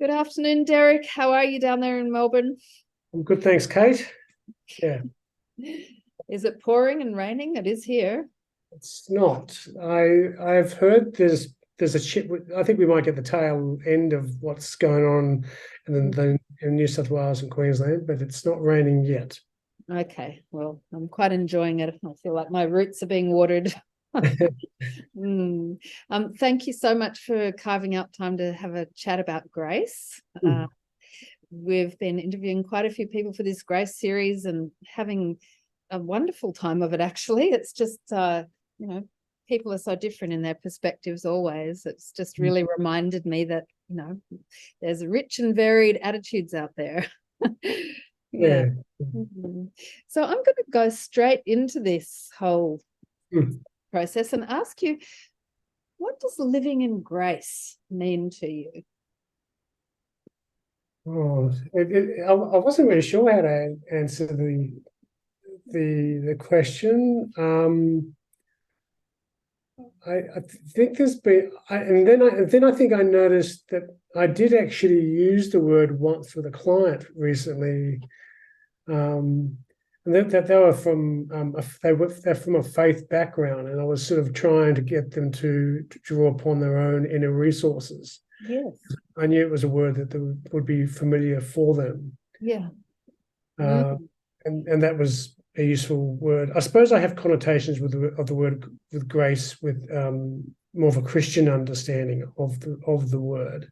Good afternoon, Derek. How are you down there in Melbourne? I'm good, thanks, Kate. Yeah, Is it pouring and raining? It is here. it's not. I've heard there's a chip. I think we might get the tail end of what's going on in New South Wales and Queensland, but it's not raining yet. Okay, well, I'm quite enjoying it. I feel like my roots are being watered. Thank you so much for carving out time to have a chat about grace. We've been interviewing quite a few people for this grace series and having a wonderful time of it, actually. It's just, people are so different in their perspectives always. It's just really reminded me that, there's rich and varied attitudes out there. Yeah. So I'm going to go straight into this whole process and ask you, what does living in grace mean to you? I wasn't really sure how to answer the question. I think there's been, and then I think I noticed that I did actually use the word once with a client recently, and that they were from they're from a faith background, and I was sort of trying to get them to draw upon their own inner resources. Yes. I knew it was a word that would be familiar for them. Yeah. And that was a useful word. I suppose I have connotations with the word with grace, with more of a Christian understanding of the word.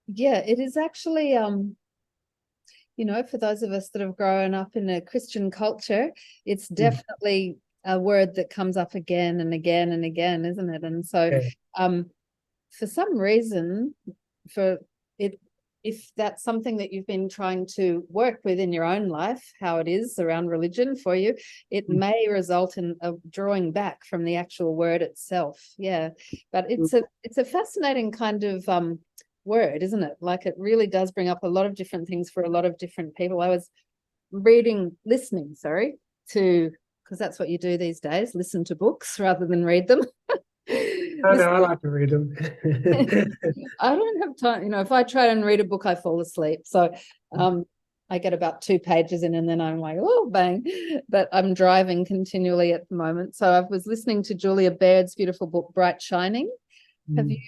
Yeah, it is actually, for those of us that have grown up in a Christian culture, it's definitely a word that comes up again and again and again, isn't it? And so, for some reason, if that's something that you've been trying to work with in your own life, how it is around religion for you, it may result in a drawing back from the actual word itself. Yeah, but it's a fascinating kind of word, isn't it? Like, it really does bring up a lot of different things for a lot of different people. I was listening to, because that's what you do these days, listen to books rather than read them. I know, I like to read them. I don't have time. If I try and read a book, I fall asleep. So I get about 2 pages in and then I'm like, oh, bang. But I'm driving continually at the moment. So I was listening to Julia Baird's beautiful book, Bright Shining. Have you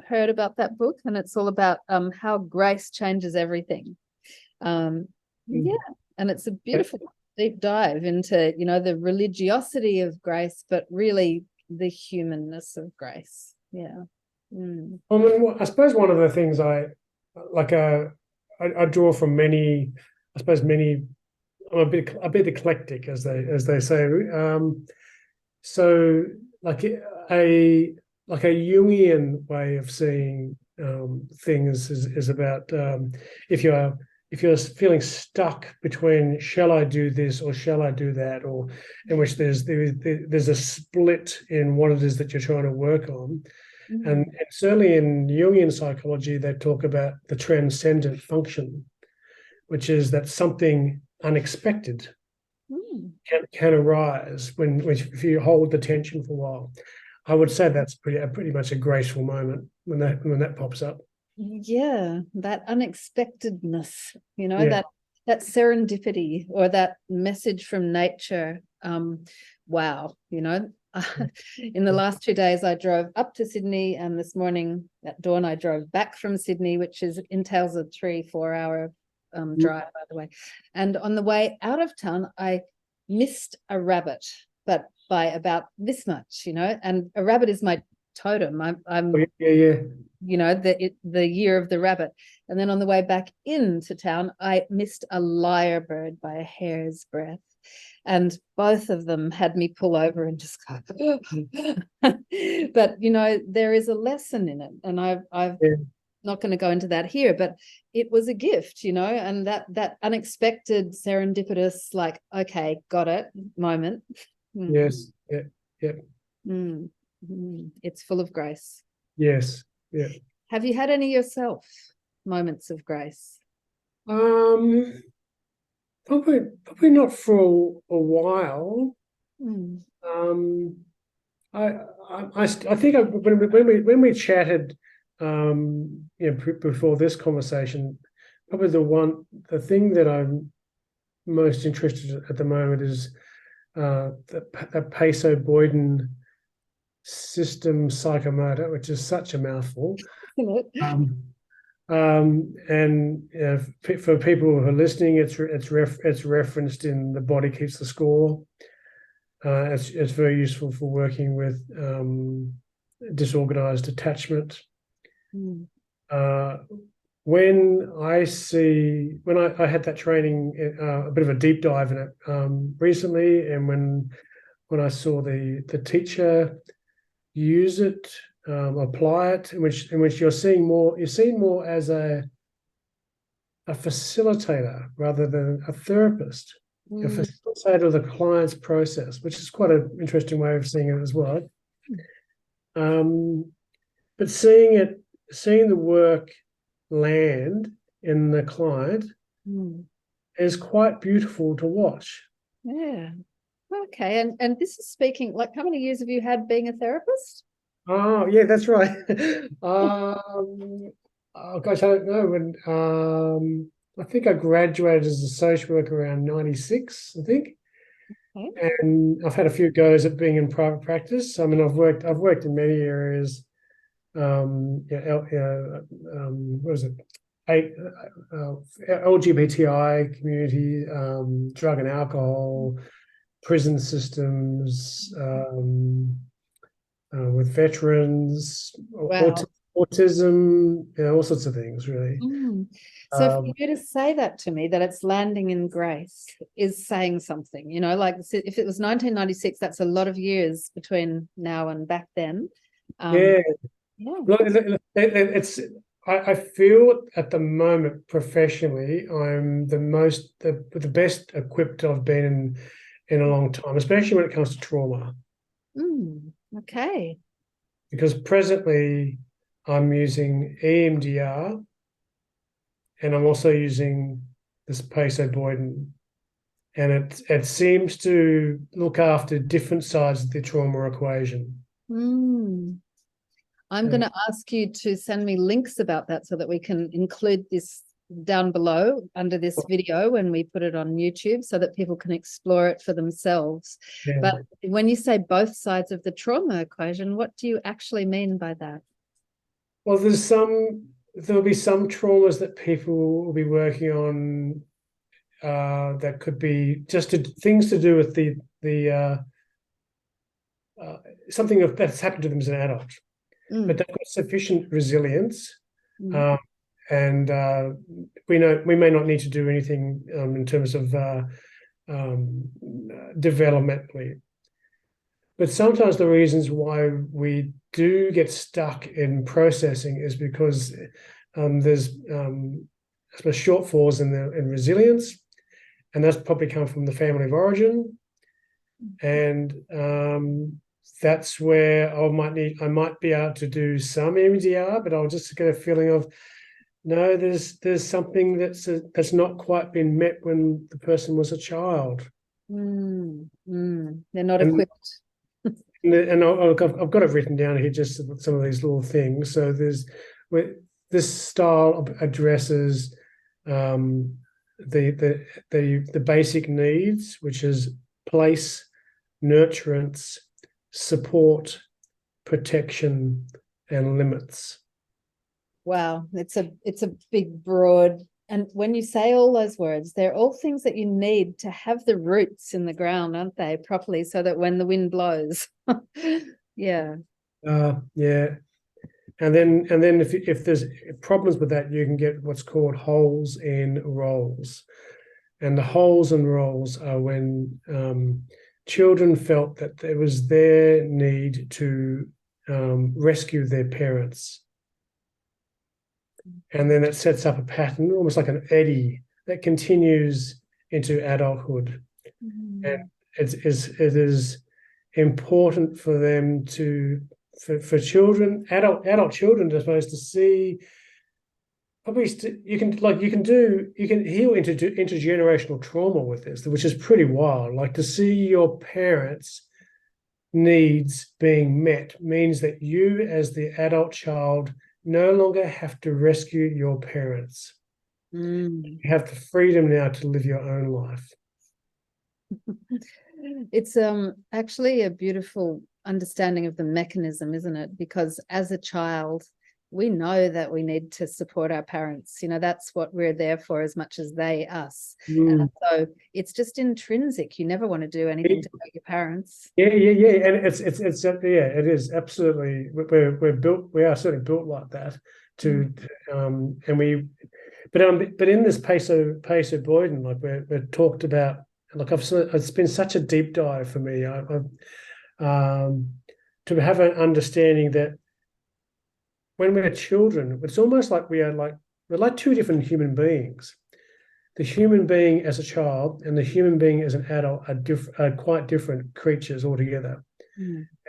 heard about that book? And it's all about how grace changes everything. Yeah. And it's a beautiful deep dive into, the religiosity of grace, but really the humanness of grace. Yeah. I suppose one of the things I draw from many, I'm a bit eclectic, as they say. So like a Jungian way of seeing things is about if you're feeling stuck between shall I do this or shall I do that, or in which there's a split in what it is that you're trying to work on. And certainly in Jungian psychology, they talk about the transcendent function, which is that something unexpected can arise if you hold the tension for a while. I would say that's pretty much a graceful moment when that pops up. Yeah, that unexpectedness, that serendipity, or that message from nature. Wow, in the last 2 days, I drove up to Sydney, and this morning at dawn, I drove back from Sydney, which entails a 3-4 hour drive, by the way. And on the way out of town, I missed a rabbit, but by about this much, and a rabbit is my totem. I'm the year of the rabbit. And then on the way back into town, I missed a lyrebird by a hair's breadth. And both of them had me pull over and just go, but there is a lesson in it. And I've not going to go into that here, but it was a gift, and that unexpected, serendipitous, like, okay, got it moment. Yes. Yeah. It's full of grace. Yes. Yeah. Have you had any yourself, moments of grace? Probably not for a while. I think when we chatted before this conversation, probably the thing that I'm most interested in at the moment is the Peso-Boyden system psychomotor, which is such a mouthful. And for people who are listening, it's referenced in The Body Keeps the Score. It's very useful for working with disorganized attachment. When I had that training, a bit of a deep dive in it recently, and when I saw the teacher use it, apply it, in which you're seeing more as a facilitator rather than a therapist, a facilitator of the client's process, which is quite an interesting way of seeing it as well. But seeing the work land in the client is quite beautiful to watch. Yeah. Okay. And this is speaking, like, how many years have you had being a therapist? Oh, yeah, that's right. Oh gosh, I don't know when. I think I graduated as a social worker around 96, I think. Okay. And I've had a few goes at being in private practice. I mean, I've worked in many areas. What is it? LGBTI community, drug and alcohol, prison systems, with veterans, wow. autism, all sorts of things, really. So for you to say that to me, that it's landing in grace, is saying something, like if it was 1996, that's a lot of years between now and back then. Yeah. Look, I feel at the moment professionally I'm the best equipped I've been in a long time, especially when it comes to trauma. Okay. Because presently I'm using EMDR, and I'm also using this Peso-Boyden, and it seems to look after different sides of the trauma equation. I'm going to ask you to send me links about that so that we can include this down below under this video when we put it on YouTube, so that people can explore it for themselves. Yeah. But when you say both sides of the trauma equation, what do you actually mean by that? Well, there'll be some traumas that people will be working on that could be just things to do with the something that's happened to them as an adult. But they've got sufficient resilience, and we may not need to do anything in terms of developmentally. But sometimes the reasons why we do get stuck in processing is because there's I suppose shortfalls in resilience, and that's probably come from the family of origin, and that's where I might be able to do some EMDR, but I'll just get a feeling of no, there's something that's not quite been met when the person was a child. They're not equipped. And I've got it written down here, just some of these little things. So this style addresses the basic needs, which is place, nurturance, support, protection, and limits. Wow, it's a big, broad, and when you say all those words, they're all things that you need to have the roots in the ground, aren't they, properly, so that when the wind blows. Yeah. Yeah. And then if there's problems with that, you can get what's called holes in roles. And the holes in roles are when children felt that it was their need to rescue their parents. And then it sets up a pattern, almost like an eddy, that continues into adulthood. And it is important for them for children, adult children, I suppose, to see. Probably you can heal intergenerational trauma with this, which is pretty wild. Like, to see your parents' needs being met means that you, as the adult child, no longer have to rescue your parents. Mm. You have the freedom now to live your own life. It's actually a beautiful understanding of the mechanism, isn't it? Because as a child, we know that we need to support our parents. You know, that's what we're there for as much as they us. And so it's just intrinsic. You never want to do anything to hurt your parents. Yeah. And it's it is absolutely, we're built, we are certainly built like that to and we but in this Pacer Boyden, like we're talked about, like it's been such a deep dive for me. To have an understanding that when we're children, it's almost like we're like two different human beings. The human being as a child and the human being as an adult are quite different creatures altogether.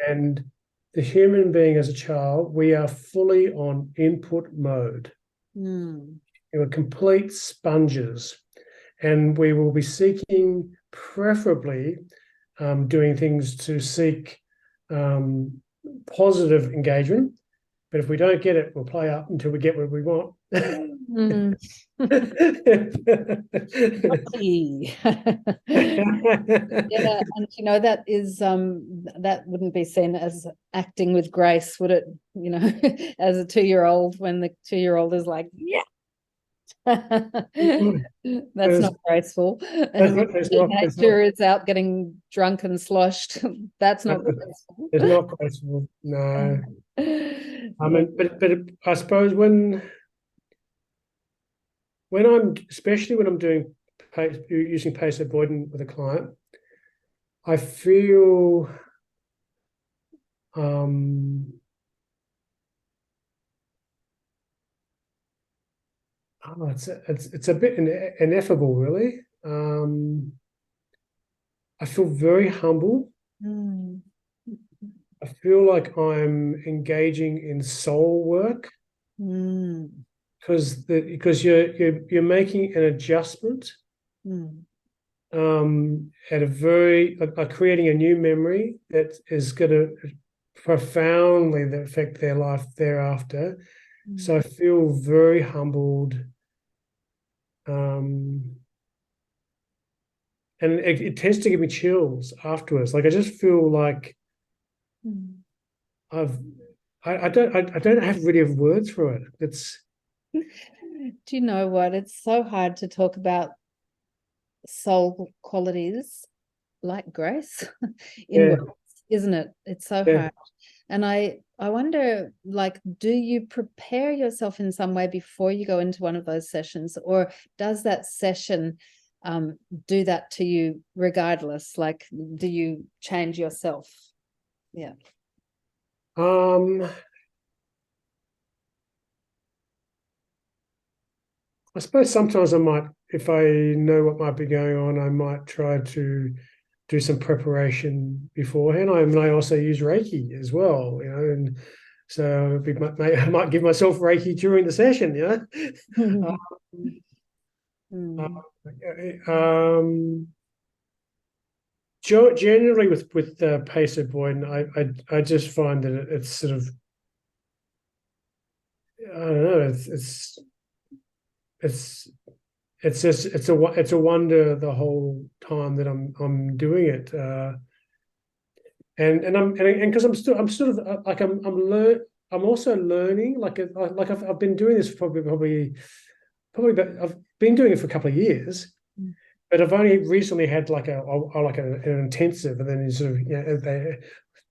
And the human being as a child, we are fully on input mode. We're complete sponges, and we will be seeking, preferably doing things to seek positive engagement. But if we don't get it, we'll play up until we get what we want. Yeah, and you know, that is that wouldn't be seen as acting with grace, would it? You know, as a 2-year-old, when the 2-year-old is like, yeah. That's not graceful. And teenager is out getting drunk and sloshed. That's not graceful. It's not graceful. No. I mean, but I suppose when especially when I'm doing using Pacer Boyden with a client, I feel it's a bit ineffable, really. I feel very humble. I feel like I'm engaging in soul work because you're making an adjustment at a very creating a new memory that is going to profoundly affect their life thereafter. So I feel very humbled, and it tends to give me chills afterwards. Like I just feel like I don't have really have words for it. It's. Do you know what? It's so hard to talk about soul qualities like grace in words, isn't it? It's so hard. And I wonder, like, do you prepare yourself in some way before you go into one of those sessions, or does that session do that to you regardless? Like, do you change yourself? Yeah. I suppose sometimes I might, if I know what might be going on, I might try to do some preparation beforehand. I also use Reiki as well, you know, and so I might give myself Reiki during the session, you know. Generally with Pacer Boyden, I just find that it's sort of, I don't know, it's a wonder the whole time that I'm doing it, and because I'm sort of like I'm also learning, like I've been doing this probably about, I've been doing it for a couple of years, but I've only recently had like an intensive, and then you sort of, you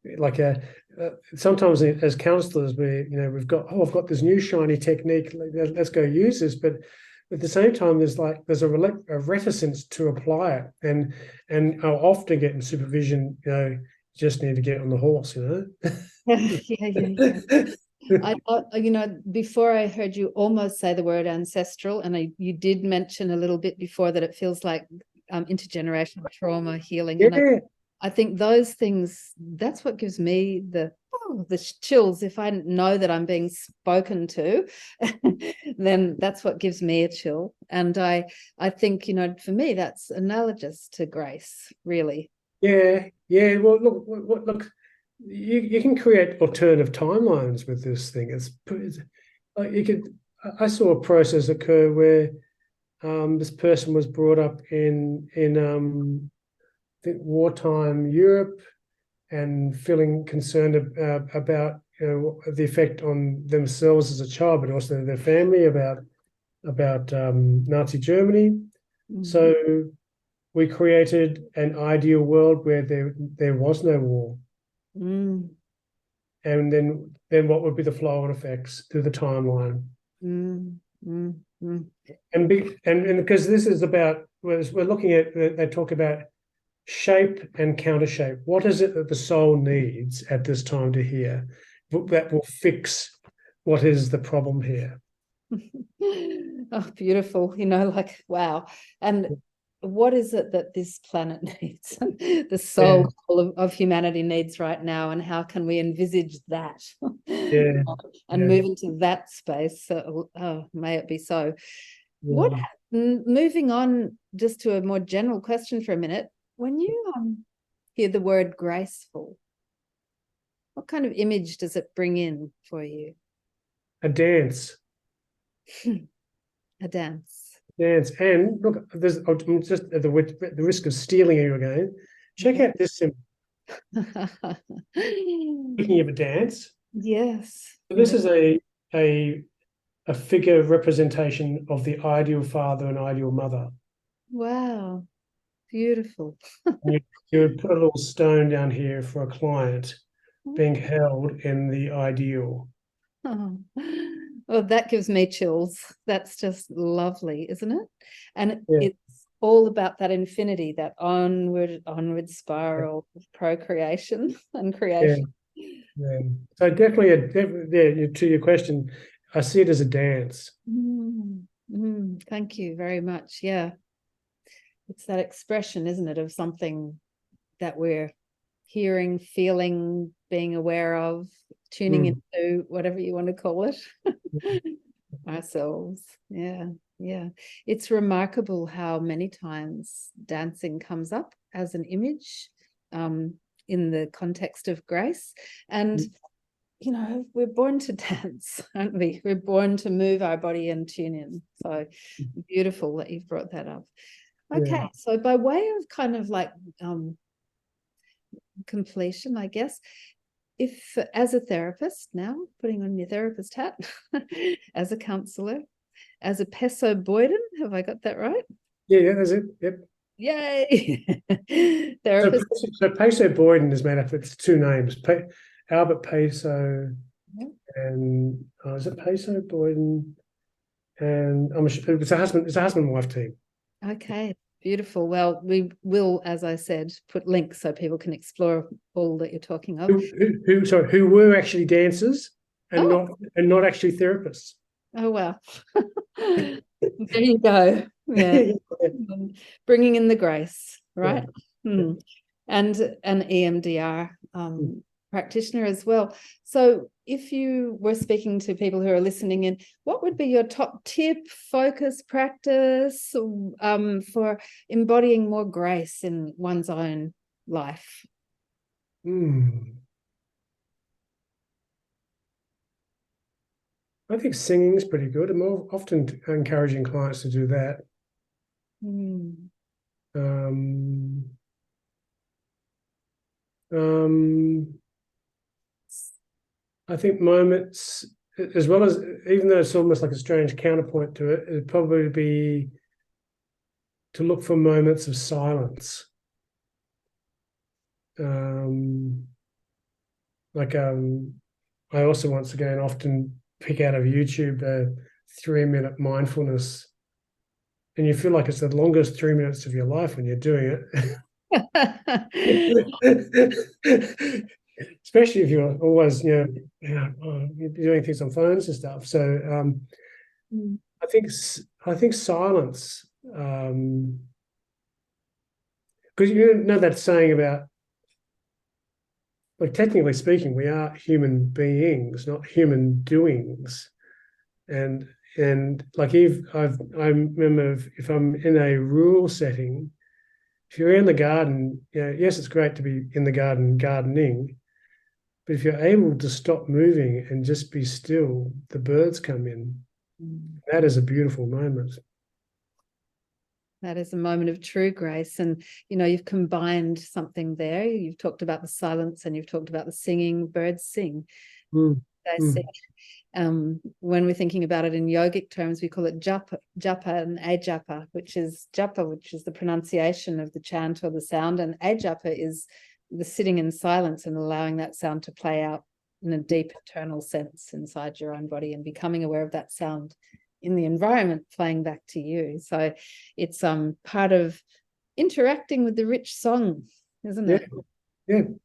know, sometimes as counselors we've got, I've got this new shiny technique, let's go use this, but at the same time there's a reticence to apply it, and I'll often get in supervision, you know, just need to get on the horse, you know. I thought, you know, before I heard you almost say the word ancestral, and you did mention a little bit before that it feels like intergenerational trauma healing. Yeah. And I think those things, that's what gives me the chills. If I know that I'm being spoken to, then that's what gives me a chill. And I think, you know, for me, that's analogous to grace, really. Yeah. Well, look. You can create alternative timelines with this thing. I saw a process occur where this person was brought up in I think wartime Europe and feeling concerned about the effect on themselves as a child, but also their family about Nazi Germany. So we created an ideal world where there was no war. And then what would be the flow-on effects through the timeline? And because this is about, we're looking at, they talk about shape and counter shape. What is it that the soul needs at this time to hear that will fix what is the problem here? Oh, beautiful. Like, wow. And what is it that this planet needs? The soul of humanity needs right now, and how can we envisage that? And move into that space? So, may it be so. What, moving on just to a more general question for a minute, when you hear the word graceful, what kind of image does it bring in for you? A dance. A dance. Dance. And look, I'm just at the risk of stealing you again. Check out this symbol. Speaking of a dance. Yes. So this is a figure representation of the ideal father and ideal mother. Wow. Beautiful. you would put a little stone down here for a client being held in the ideal. Oh, well, that gives me chills. That's just lovely, isn't it? And it's all about that infinity, that onward spiral of procreation and creation. So definitely, to your question, I see it as a dance. Thank you very much. Yeah. It's that expression, isn't it, of something that we're hearing, feeling, being aware of, tuning into, whatever you want to call it, ourselves. Yeah. It's remarkable how many times dancing comes up as an image in the context of grace. And, we're born to dance, aren't we? We're born to move our body and tune in. So beautiful that you've brought that up. Okay, so by way of kind of like completion, I guess, if as a therapist now, putting on your therapist hat, as a counselor, as a peso Boyden, have I got that right? Yeah, that's it. Yep. Yay! Therapist. So peso Boyden is made up of two names, Albert Peso, and is it peso Boyden? And it's a husband and wife team. Okay, beautiful. Well, we will, as I said, put links so people can explore all that you're talking of. Who were actually dancers and not actually therapists. Oh wow. There you go. Yeah. Bringing in the grace, right? And an EMDR practitioner as well. So if you were speaking to people who are listening in, what would be your top tip, focus, practice for embodying more grace in one's own life? I think singing is pretty good. I'm often encouraging clients to do that. I think moments, as well as, even though it's almost like a strange counterpoint to it, it'd probably be to look for moments of silence. I also, once again, often pick out of YouTube a 3-minute mindfulness, and you feel like it's the longest 3 minutes of your life when you're doing it. Especially if you're always, you're doing things on phones and stuff. So I think silence, because that saying about, like, technically speaking, we are human beings, not human doings. And like I remember if I'm in a rural setting, if you're in the garden, yes, it's great to be in the garden gardening, But if you're able to stop moving and just be still, the birds come in. That is a beautiful moment. That is a moment of true grace. And, you know, you've combined something there. You've talked about the silence and you've talked about the singing. Birds sing. They sing. When we're thinking about it in yogic terms, we call it japa and ajapa, which is the pronunciation of the chant or the sound, and ajapa is the sitting in silence and allowing that sound to play out in a deep internal sense inside your own body and becoming aware of that sound in the environment playing back to you. So it's part of interacting with the rich song, isn't it? Yep.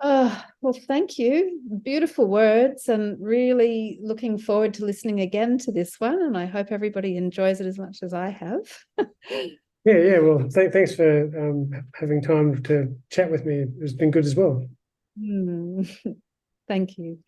Oh, well, thank you. Beautiful words, and really looking forward to listening again to this one. And I hope everybody enjoys it as much as I have. Yeah. Well, thanks for having time to chat with me. It's been good as well. Thank you.